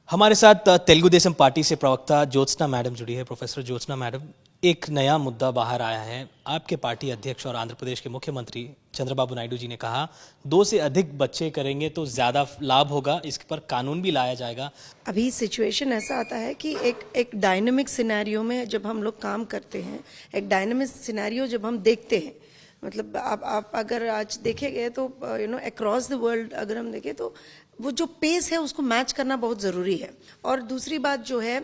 हमारे साथ तेलुगु देशम पार्टी से प्रवक्ता ज्योत्सना मैडम जुड़ी है। प्रोफेसर ज्योत्सना मैडम, एक नया मुद्दा बाहर आया है। आपके पार्टी अध्यक्ष और आंध्र प्रदेश के मुख्यमंत्री चंद्रबाबू नायडू जी ने कहा 2 से अधिक बच्चे करेंगे तो ज्यादा लाभ होगा, इस पर कानून भी लाया जाएगा। अभी सिचुएशन ऐसा आता है कि एक डायनामिक सिनेरियो में जब हम लोग काम करते हैं, एक डायनामिक सिनेरियो जब हम देखते हैं, मतलब आप अगर आज देखेंगे तो अक्रॉस द वर्ल्ड अगर हम देखें तो वो जो पेस है उसको मैच करना बहुत ज़रूरी है। और दूसरी बात जो है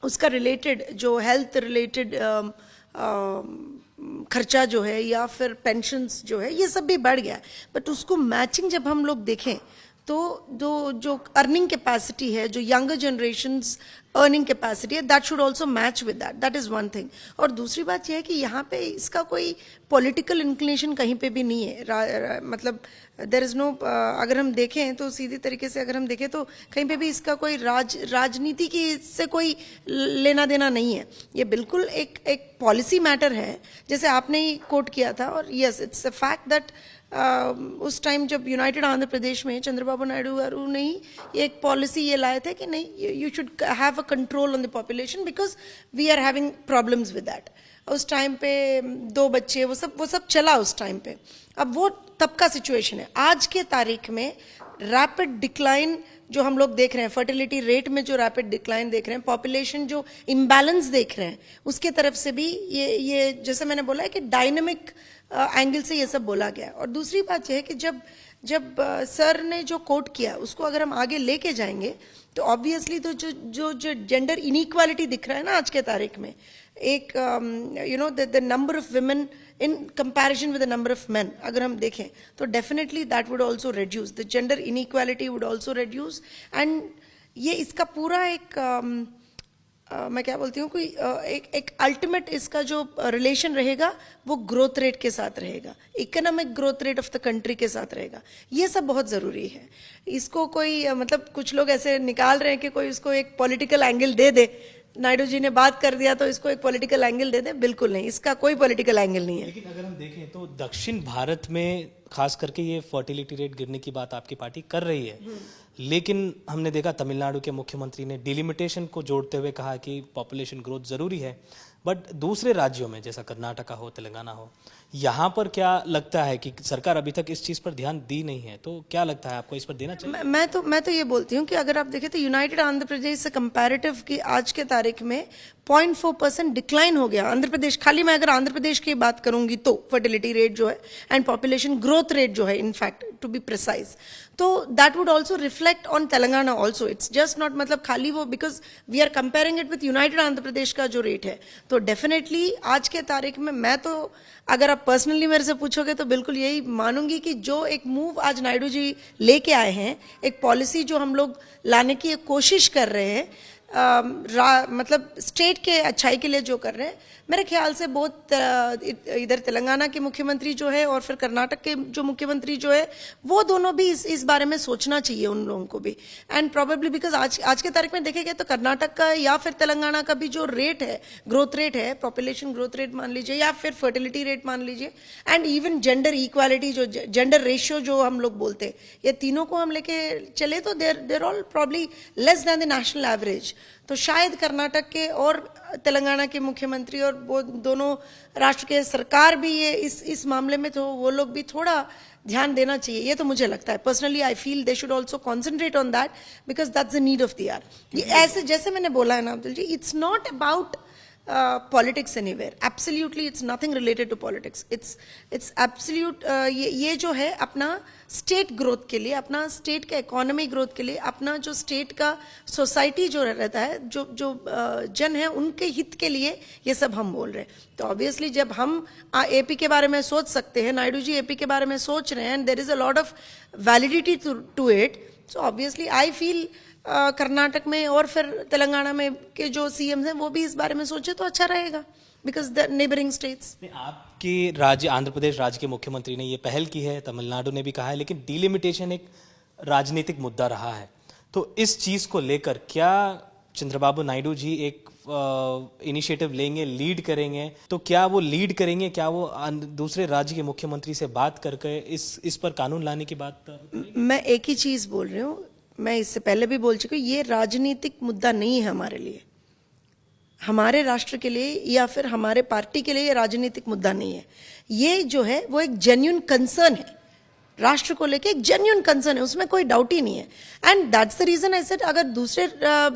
उसका रिलेटेड जो हेल्थ रिलेटेड खर्चा जो है या फिर पेंशन्स जो है ये सब भी बढ़ गया है। बट उसको मैचिंग जब हम लोग देखें तो जो अर्निंग कैपेसिटी है, जो यंगर जनरेशन्स अर्निंग कैपेसिटी है, that should also match with that is one thing. और दूसरी बात यह है कि यहाँ पे इसका कोई पॉलिटिकल इंक्लिनेशन कहीं पे भी नहीं है। मतलब देयर इज़ नो, अगर हम देखें तो सीधी तरीके से अगर हम देखें तो कहीं पे भी इसका कोई राजनीति की इससे कोई लेना देना नहीं है। ये बिल्कुल एक पॉलिसी मैटर है, जैसे आपने ही कोट किया था। और yes, it's a fact that उस टाइम जब यूनाइटेड आंध्र प्रदेश में चंद्रबाबू नायडू गारू ने ही एक पॉलिसी ये लाए थे कि नहीं, you should have a control on the population because we are having problems with that. उस टाइम पे 2 बच्चे वो सब चला उस टाइम पे। अब वो तब का सिचुएशन है। आज के तारीख में रैपिड डिक्लाइन जो हम लोग देख रहे हैं, फर्टिलिटी रेट में जो रैपिड डिक्लाइन देख रहे हैं, पॉपुलेशन जो इम्बैलेंस देख रहे हैं, उसके तरफ से भी ये जैसे मैंने बोला है कि डायनामिक एंगल से ये सब बोला गया। और दूसरी बात यह है कि जब सर ने जो कोट किया उसको अगर हम आगे लेके जाएंगे तो ऑब्वियसली तो जो जेंडर इनइक्वालिटी दिख रहा है ना आज के तारीख में, एक the number of women in comparison with the number of main अगर हम देखें तो definitely that would also reduce the gender inequality, would also reduce. And ये इसका पूरा एक मैं क्या बोलती हूँ, कोई एक अल्टीमेट इसका जो रिलेशन रहेगा वो ग्रोथ रेट के साथ रहेगा, economic growth rate of the country के साथ रहेगा। ये सब बहुत ज़रूरी है। इसको कोई मतलब कुछ लोग ऐसे निकाल रहे हैं कि कोई इसको एक पॉलिटिकल एंगल दे दे, नायडू जी ने बात कर दिया तो इसको एक पॉलिटिकल एंगल दे दे। बिल्कुल नहीं, इसका कोई पॉलिटिकल एंगल नहीं है। लेकिन अगर हम देखें तो दक्षिण भारत में खास करके ये फर्टिलिटी रेट गिरने की बात आपकी पार्टी कर रही है, लेकिन हमने देखा तमिलनाडु के मुख्यमंत्री ने डिलिमिटेशन को जोड़ते हुए कहा कि पॉपुलेशन ग्रोथ जरूरी है। बट दूसरे राज्यों में जैसा कर्नाटका हो, तेलंगाना हो, यहाँ पर क्या लगता है कि सरकार अभी तक इस चीज पर ध्यान दी नहीं है, तो क्या लगता है आपको इस पर देना चाहिए? मैं तो ये बोलती हूँ कि अगर आप देखें तो यूनाइटेड आंध्र प्रदेश से कंपैरेटिव की आज के तारीख में 0.4% डिक्लाइन हो गया आंध्र प्रदेश। खाली मैं अगर आंध्र प्रदेश की बात करूंगी तो फर्टिलिटी रेट जो है एंड पॉपुलेशन ग्रोथ रेट जो है, इनफैक्ट टू बी प्रिसाइज, तो that would also reflect on Telangana also. It's just not मतलब खाली वो, because we are comparing it with united Andhra Pradesh का जो रेट है। तो डेफिनेटली आज के तारीख में मैं तो अगर आप पर्सनली मेरे से पूछोगे तो बिल्कुल यही मानूंगी कि जो एक मूव आज नायडू जी लेके आए हैं, एक पॉलिसी जो हम लोग लाने की एक कोशिश कर रहे हैं, मतलब स्टेट के अच्छाई के लिए जो कर रहे हैं, मेरे ख्याल से बहुत इधर तेलंगाना के मुख्यमंत्री जो है और फिर कर्नाटक के जो मुख्यमंत्री जो है, वो दोनों भी इस बारे में सोचना चाहिए उन लोगों को भी। एंड प्रोबेबली बिकॉज आज के तारीख में देखेंगे तो कर्नाटक का या फिर तेलंगाना का भी जो रेट है, ग्रोथ रेट है, पॉपुलेशन ग्रोथ रेट मान लीजिए या फिर फर्टिलिटी रेट मान लीजिए, एंड इवन जेंडर इक्वालिटी जो जेंडर रेशियो जो हम लोग बोलते हैं, ये तीनों को हम लेके चले तो there all probably less than the national average. तो शायद कर्नाटक के और तेलंगाना के मुख्यमंत्री और वो दोनों राष्ट्र के सरकार भी ये इस मामले में तो वो लोग भी थोड़ा ध्यान देना चाहिए। ये तो मुझे लगता है personally, I feel they should also concentrate on that because that's the need of the hour. ऐसे जैसे मैंने बोला है ना Abdul ji, it's not about politics anywhere, absolutely it's nothing related to politics. It's absolute ये जो है अपना स्टेट ग्रोथ के लिए, अपना स्टेट का इकोनॉमी ग्रोथ के लिए, अपना जो स्टेट का सोसाइटी जो रहता है, जो जन है उनके हित के लिए ये सब हम बोल रहे हैं। तो ऑब्वियसली जब हम एपी के बारे में सोच सकते हैं, नायडू जी एपी के बारे में सोच रहे हैं, and there is a lot of validity to it, so obviously I feel Karnataka में और फिर तेलंगाना में के जो सीएम हैं वो भी इस बारे में सोचे तो अच्छा रहेगा, बिकॉज द नेबरिंग स्टेट्स। आपके राज्य आंध्र प्रदेश राज्य के मुख्यमंत्री ने ये पहल की है, तमिलनाडु ने भी कहा है, लेकिन डिलिमिटेशन एक राजनीतिक मुद्दा रहा है। तो इस चीज को लेकर क्या चंद्रबाबू नायडू जी एक इनिशिएटिव लेंगे, लीड करेंगे? तो क्या वो लीड करेंगे, क्या वो दूसरे राज्य के मुख्यमंत्री से बात करके इस पर कानून लाने की बात? मैं एक ही चीज बोल रही हूँ, मैं इससे पहले भी बोल चुकी हूँ, ये राजनीतिक मुद्दा नहीं है हमारे लिए, हमारे राष्ट्र के लिए या फिर हमारे पार्टी के लिए ये राजनीतिक मुद्दा नहीं है। ये जो है वो एक जेन्युइन कंसर्न है, राष्ट्र को लेके एक जेन्युइन कंसर्न है, उसमें कोई डाउट ही नहीं है। And that's the reason I said, अगर दूसरे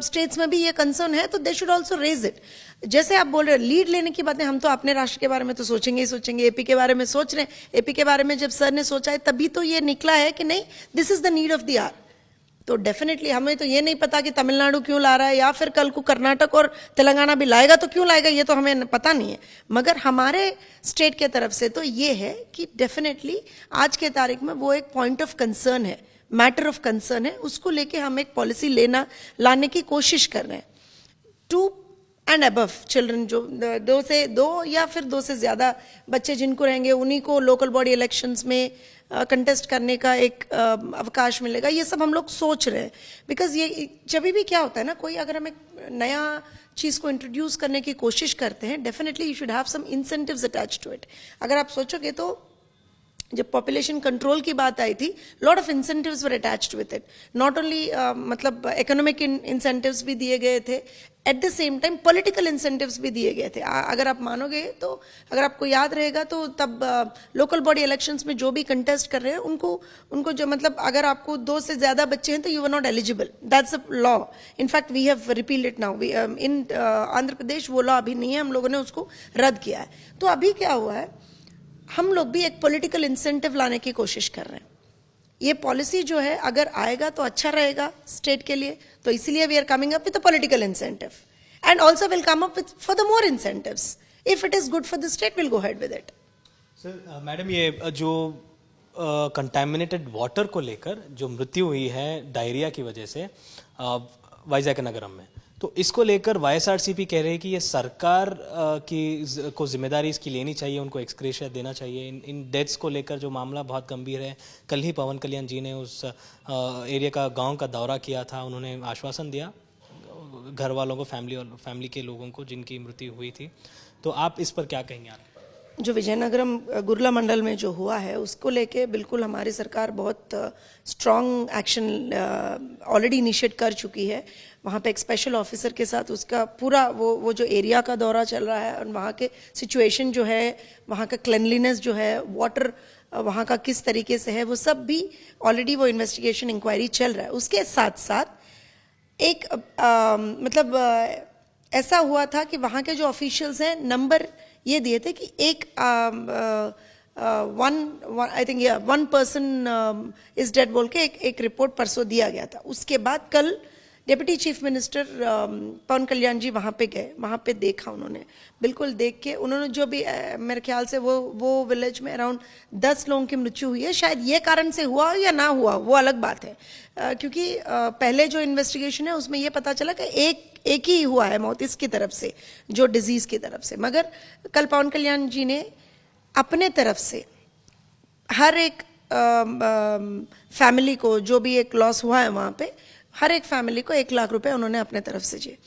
स्टेट्स में भी ये कंसर्न है तो they should also raise it. जैसे आप बोल रहे हैं लीड लेने की बातें, हम तो अपने राष्ट्र के बारे में तो सोचेंगे ही सोचेंगे, एपी के बारे में सोच रहे हैं, एपी के बारे में जब सर ने सोचा है तभी तो ये निकला है कि नहीं, this is the need of the hour. तो डेफिनेटली हमें तो ये नहीं पता कि तमिलनाडु क्यों ला रहा है या फिर कल को कर्नाटक और तेलंगाना भी लाएगा तो क्यों लाएगा, ये तो हमें पता नहीं है। मगर हमारे स्टेट के तरफ से तो ये है कि डेफिनेटली आज के तारीख में वो एक पॉइंट ऑफ कंसर्न है, मैटर ऑफ कंसर्न है, उसको लेके हम एक पॉलिसी लाने की कोशिश कर रहे हैं। 2 एंड अबव चिल्ड्रन, जो 2 या फिर 2 से ज्यादा बच्चे जिनको रहेंगे उन्हीं को लोकल बॉडी इलेक्शंस में कंटेस्ट करने का एक अवकाश मिलेगा। ये सब हम लोग सोच रहे हैं, बिकॉज ये जब भी क्या होता है ना, कोई अगर हम एक नया चीज को इंट्रोड्यूस करने की कोशिश करते हैं, definitely you should have some incentives attach to it. अगर आप सोचोगे तो जब पॉपुलेशन कंट्रोल की बात आई थी, lot of incentives were attached with it, not only मतलब इकोनॉमिक इंसेंटिव्स भी दिए गए थे, at the same time political incentives भी दिए गए थे। अगर आप मानोगे तो, अगर आपको याद रहेगा तो तब लोकल बॉडी इलेक्शंस में जो भी कंटेस्ट कर रहे हैं उनको जो मतलब अगर आपको 2 से ज्यादा बच्चे हैं तो you are not eligible, that's a law. In fact we have repealed it now in Andhra Pradesh, वो लॉ अभी नहीं है, हम लोगों ने उसको रद्द किया है। तो अभी क्या हुआ है, हम लोग भी एक पॉलिटिकल इंसेंटिव लाने की कोशिश कर रहे हैं। ये पॉलिसी जो है अगर आएगा तो अच्छा रहेगा स्टेट के लिए, तो इसीलिए we are coming up with a political incentive and also will come up with for the more incentives. If it is good for the state will go ahead with it. Sir madam, ये जो contaminated water को लेकर जो मृत्यु हुई है diarrhoea की वजह से वाइजैक नगरम में, तो इसको लेकर वाईएसआरसीपी कह रही है कि ये सरकार को जिम्मेदारी इसकी लेनी चाहिए, उनको एक्सग्रेशिया देना चाहिए। इन डेथ्स को लेकर जो मामला बहुत गंभीर है, कल ही पवन कल्याण जी ने उस एरिया का गांव का दौरा किया था, उन्होंने आश्वासन दिया घर वालों को, फैमिली के लोगों को जिनकी मृत्यु हुई थी। तो आप इस पर क्या कहेंगे? आप जो विजयनगरम गुरला मंडल में जो हुआ है उसको लेके बिल्कुल हमारी सरकार बहुत स्ट्रॉन्ग एक्शन ऑलरेडी इनिशिएट कर चुकी है। वहाँ पे एक स्पेशल ऑफिसर के साथ उसका पूरा वो जो एरिया का दौरा चल रहा है और वहाँ के सिचुएशन जो है, वहाँ का क्लेनलीनेस जो है, वाटर वहाँ का किस तरीके से है, वो सब भी ऑलरेडी वो इन्वेस्टिगेशन इंक्वायरी चल रहा है। उसके साथ साथ एक मतलब ऐसा हुआ था कि वहाँ के जो ऑफिशियल्स हैं नंबर ये दिए थे कि एक I think 1 person is dead बोल के एक रिपोर्ट परसों दिया गया था। उसके बाद कल डिप्टी चीफ मिनिस्टर पवन कल्याण जी वहाँ पे गए, वहाँ पे देखा उन्होंने, बिल्कुल देख के उन्होंने जो भी मेरे ख्याल से वो विलेज में अराउंड 10 लोगों की मृत्यु हुई है। शायद ये कारण से हुआ या ना हुआ वो अलग बात है, क्योंकि पहले जो इन्वेस्टिगेशन है उसमें ये पता चला कि एक ही हुआ है मौत इसकी तरफ से, जो डिजीज की तरफ से। मगर कल पवन कल्याण जी ने अपने तरफ से हर एक फैमिली को, जो भी एक लॉस हुआ है वहाँ पे, हर एक फैमिली को 1 लाख रुपए उन्होंने अपने तरफ से दिए।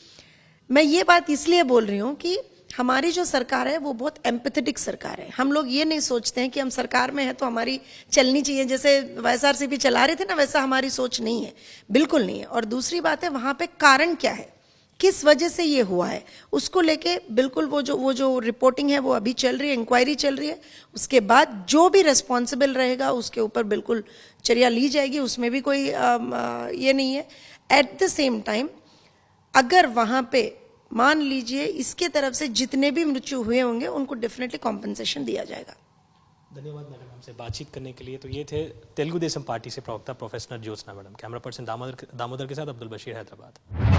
मैं ये बात इसलिए बोल रही हूँ कि हमारी जो सरकार है वो बहुत एम्पैथेटिक सरकार है। हम लोग ये नहीं सोचते हैं कि हम सरकार में हैं तो हमारी चलनी चाहिए, जैसे वाईएसआरसीपी चला रहे थे ना, वैसा हमारी सोच नहीं है, बिल्कुल नहीं है। और दूसरी बात है, वहाँ पे कारण क्या है, किस वजह से ये हुआ है, उसको लेके बिल्कुल वो जो रिपोर्टिंग है वो अभी चल रही है, इंक्वायरी चल रही है। उसके बाद जो भी रिस्पॉन्सिबल रहेगा उसके ऊपर बिल्कुल चर्या ली जाएगी, उसमें भी कोई ये नहीं है। एट द सेम टाइम अगर वहाँ पे मान लीजिए इसके तरफ से जितने भी मृत्यु हुए होंगे उनको डेफिनेटली कॉम्पेंसेशन दिया जाएगा। धन्यवाद मैडम हमसे बातचीत करने के लिए। तो ये थे तेलुगु देशम पार्टी से प्रवक्ता professor Jyotsna madam. Camera person Damodar के साथ अब्दुल बशीर, हैदराबाद।